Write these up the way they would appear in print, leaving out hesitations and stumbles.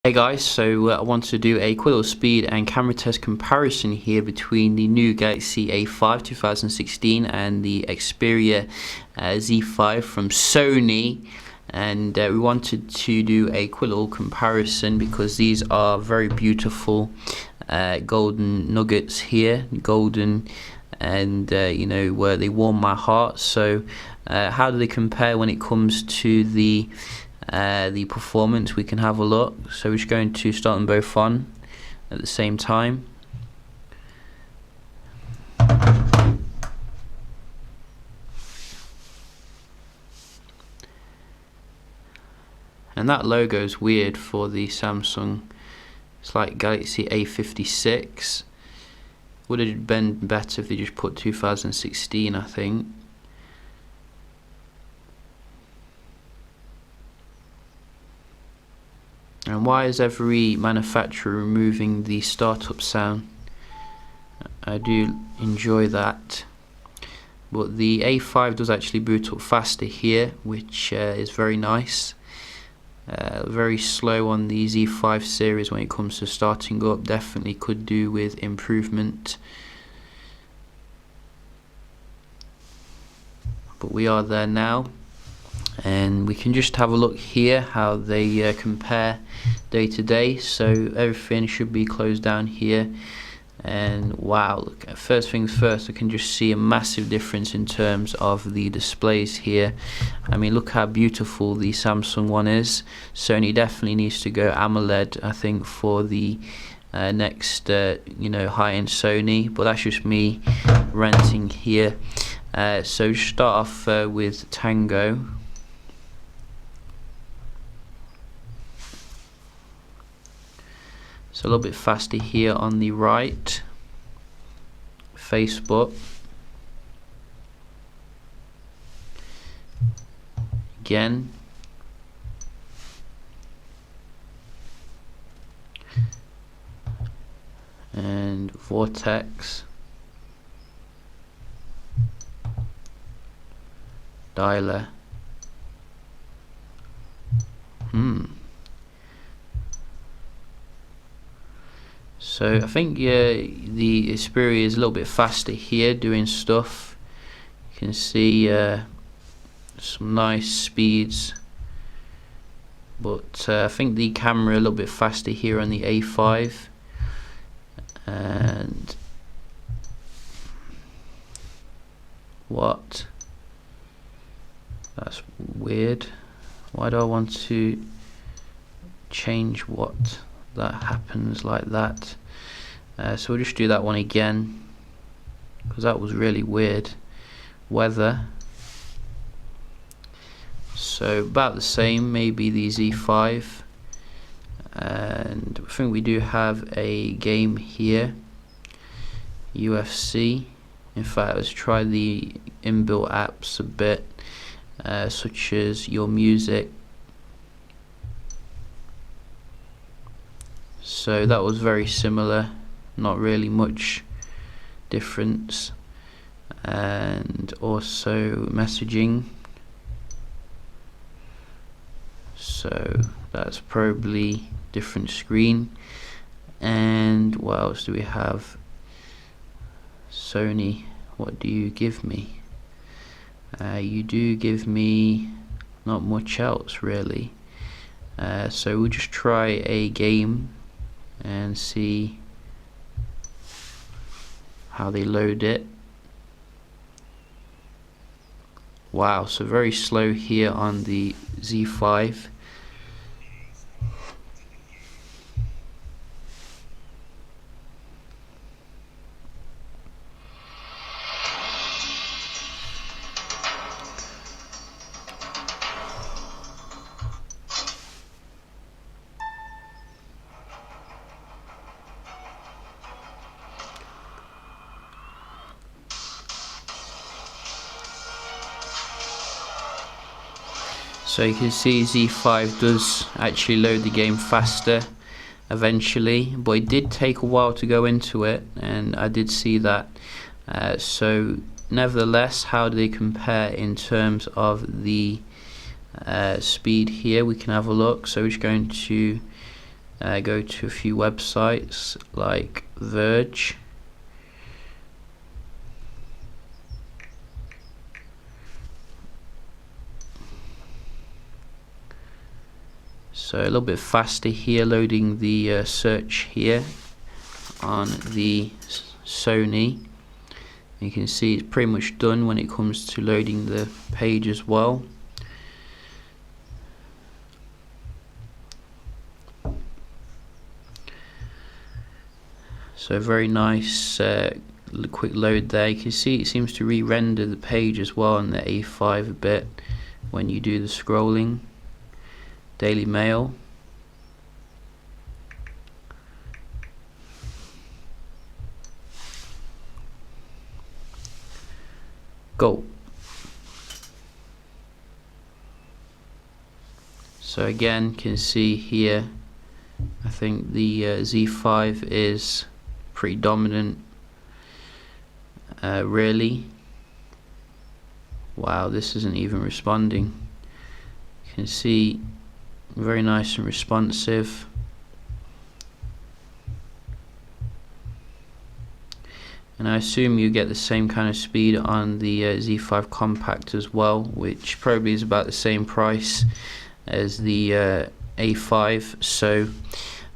Hey guys, so I want to do a quick little speed and camera test comparison here between the new Galaxy A5 2016 and the Xperia Z5 from Sony. And we wanted to do a quick little comparison because these are very beautiful golden nuggets here, golden, and you know, where they warm my heart. So how do they compare when it comes to the performance? We can have a look. So we're just going to start them both on at the same time. And that logo is weird for the Samsung. It's like Galaxy A56. Would have been better if they just put 2016, I think. And why is every manufacturer removing the startup sound? I do enjoy that. But the A5 does actually boot up faster here, which is very nice. Very slow on the Z5 series when it comes to starting up. Definitely could do with improvement. But we are there now. And we can just have a look here how they compare day to day. So everything should be closed down here, and wow, look, first things first, I can just see a massive difference in terms of the displays here. I mean, look how beautiful the Samsung one is. Sony definitely needs to go AMOLED, I think, for the next you know, high-end Sony, but that's just me ranting here. So start off with Tango. So a little bit faster here on the right. Facebook. Again. And Vortex. Dialer. So I think the Xperia is a little bit faster here doing stuff. You can see some nice speeds, but I think the camera a little bit faster here on the A5. And what? That's weird. Why do I want to change what? That happens like that? So we'll just do that one again because that was really weird. Weather, so about the same, maybe the Z5. And I think we do have a game here, UFC. In fact, let's try the inbuilt apps a bit, such as your music. So that was very similar, not really much difference. And also messaging, so that's probably different screen. And what else do we have? Sony, what do you give me? You do give me not much else really. So we'll just try a game and see how they load it. Wow, so very slow here on the Z5. So you can see Z5 does actually load the game faster eventually, but it did take a while to go into it, and I did see that. So nevertheless, how do they compare in terms of the speed here? We can have a look. So we're just going to go to a few websites like Verge. So a little bit faster here, loading the search here on the Sony. You can see it's pretty much done when it comes to loading the page as well. So very nice quick load there. You can see it seems to re-render the page as well on the A5 a bit when you do the scrolling. Daily Mail. Go. So again, you can see here, I think the Z5 is pretty dominant. Really. Wow, this isn't even responding. You can see very nice and responsive. And I assume you get the same kind of speed on the Z5 Compact as well, which probably is about the same price as the A5. So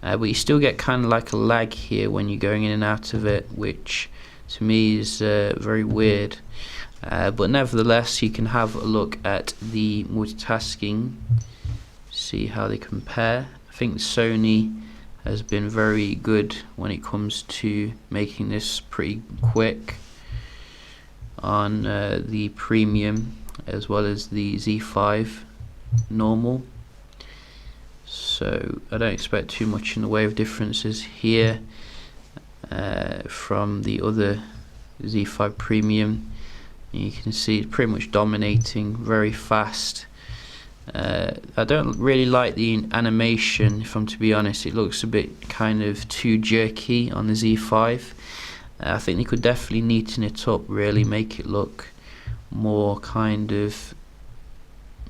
but you still get kind of like a lag here when you're going in and out of it, which to me is very weird. But nevertheless, you can have a look at the multitasking, see how they compare. I think Sony has been very good when it comes to making this pretty quick on the premium as well as the Z5 normal. So I don't expect too much in the way of differences here from the other Z5 premium. You can see it's pretty much dominating, very fast. I don't really like the animation, if I'm to be honest. It looks a bit kind of too jerky on the Z5. I think they could definitely neaten it up, really make it look more kind of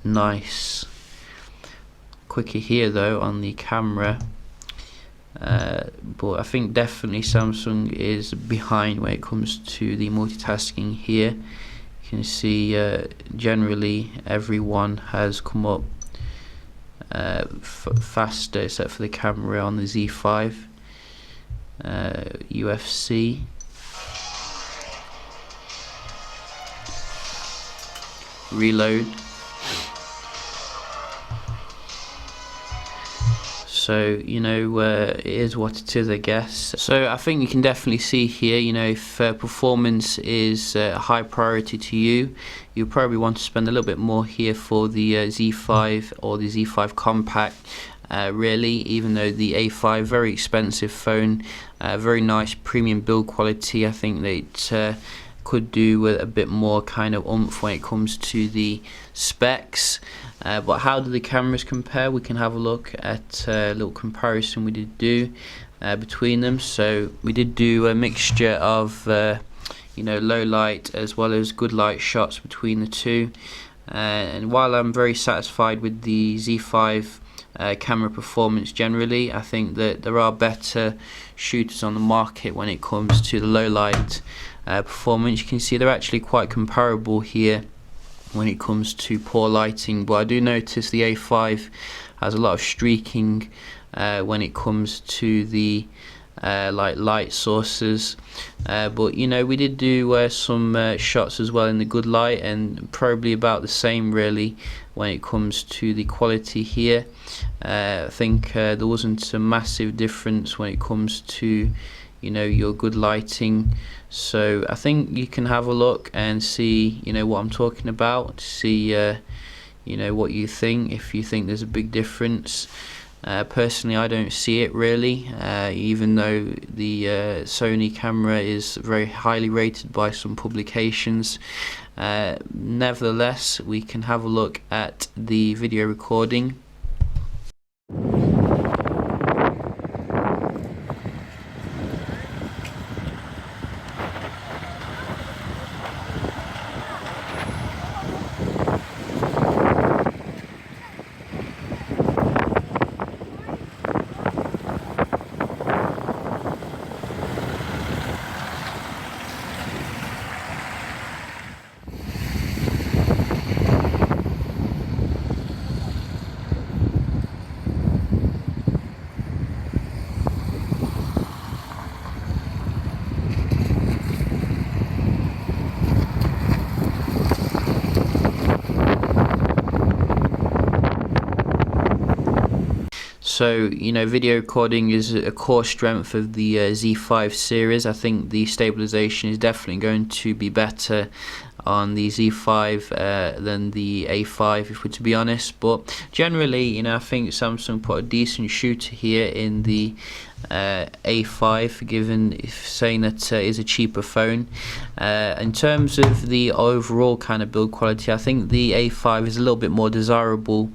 nice. Quicker here though on the camera, but I think definitely Samsung is behind when it comes to the multitasking here. You can see generally everyone has come up faster except for the camera on the Z5. UFC. Reload. So you know, it is what it is, I guess. So I think you can definitely see here, you know, if performance is a high priority to you, you probably want to spend a little bit more here for the Z5 or the Z5 Compact. Really, even though the A5, very expensive phone, very nice premium build quality, I think that could do with a bit more kind of oomph when it comes to the specs. But how do the cameras compare? We can have a look at a little comparison we did do between them. So we did do a mixture of you know, low light as well as good light shots between the two. And while I'm very satisfied with the Z5 camera performance generally, I think that there are better shooters on the market when it comes to the low light performance. You can see they're actually quite comparable here when it comes to poor lighting, but I do notice the A5 has a lot of streaking when it comes to the like light sources, but you know, we did do some shots as well in the good light, and probably about the same really when it comes to the quality here. I think there wasn't a massive difference when it comes to, you know, your good lighting. So I think you can have a look and see, you know, what I'm talking about, see you know, what you think, if you think there's a big difference. Personally, I don't see it really, even though the Sony camera is very highly rated by some publications. Nevertheless, we can have a look at the video recording. So, you know, video recording is a core strength of the Z5 series. I think the stabilization is definitely going to be better on the Z5 than the A5, if we're to be honest. But generally, you know, I think Samsung put a decent shooter here in the A5, given saying that it is a cheaper phone. In terms of the overall kind of build quality, I think the A5 is a little bit more desirable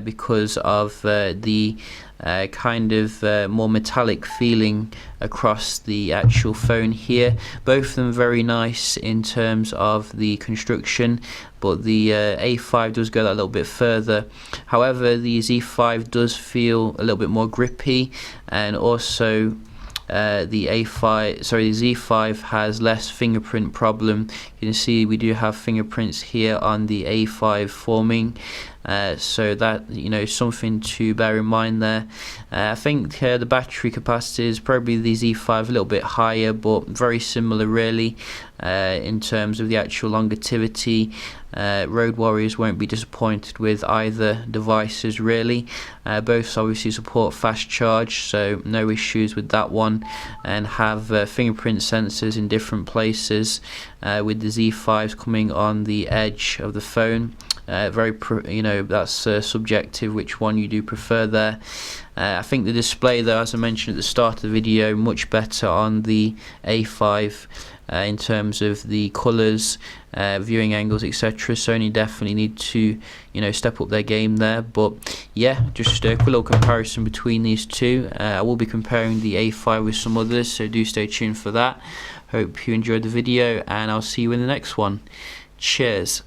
because of the kind of more metallic feeling across the actual phone here. Both of them very nice in terms of the construction, but the A5 does go that a little bit further. However, the Z5 does feel a little bit more grippy, and also the Z5 has less fingerprint problem. You can see we do have fingerprints here on the A5 forming, so that, you know, something to bear in mind there. I think the battery capacity is probably the Z5 a little bit higher, but very similar really in terms of the actual longevity. Road warriors won't be disappointed with either devices really. Both obviously support fast charge, so no issues with that one, and have fingerprint sensors in different places, with the Z5s coming on the edge of the phone. You know, that's subjective which one you do prefer there. I think the display though, as I mentioned at the start of the video, much better on the A5 in terms of the colours, viewing angles, etc. Sony definitely need to, you know, step up their game there. But yeah, just a quick little comparison between these two. I will be comparing the A5 with some others, so do stay tuned for that. Hope you enjoyed the video, and I'll see you in the next one. Cheers.